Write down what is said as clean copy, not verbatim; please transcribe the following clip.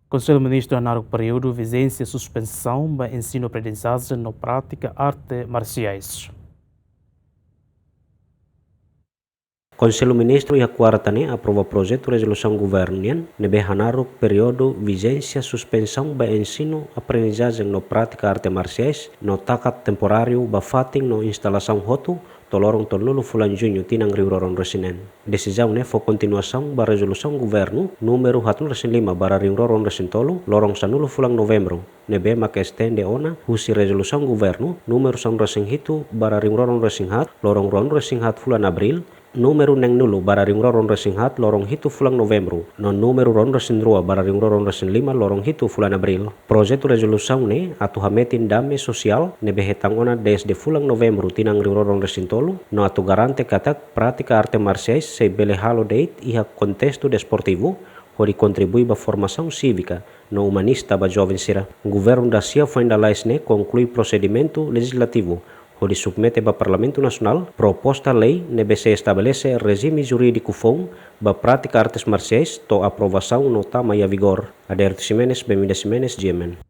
Conselho Ministro anar o período vigência suspensão do ensino-aprendizagem na prática artes marciais. Conselho Ministro e a quarta aprova projeto de resolução governian nebe hanar o período vigência suspensão do ensino-aprendizagem na prática artes marciais no takat temporário bafating no instalação hotu tolorong tolulu fulan junho tinang riuroron resinen. Decisão foi continuação da resolução governo número 105 bara riuroron resintolo lorong sanulu fulang novembro. Nebe maka estende ona husi resolução governo número 105 bara riuroron resinghat lorong ron resinghat fulan abril número neng nulu bara ringroron resinghat lorong hitu fulang novembro non número ron resindrua bara ringroron resin 5 lorong hitu fulan abril. Projeto resolução atu hametin dame sosial nebe hetangona desde fulang novembro tinang ringroron resintolo no atu garante katak prática arte marciais se bele halo date iha contexto desportivo hori contribui ba formação cívica no humanista ba jovem sira. Governo da Cia finalize conclui procedimento legislativo onde submete ao Parlamento Nacional proposta lei nebe se estabelece regime jurídico fom ba prática artes marciais to aprovação no tama e a vigor. Aderto Ximenes, Bemida Ximenes, Yemen.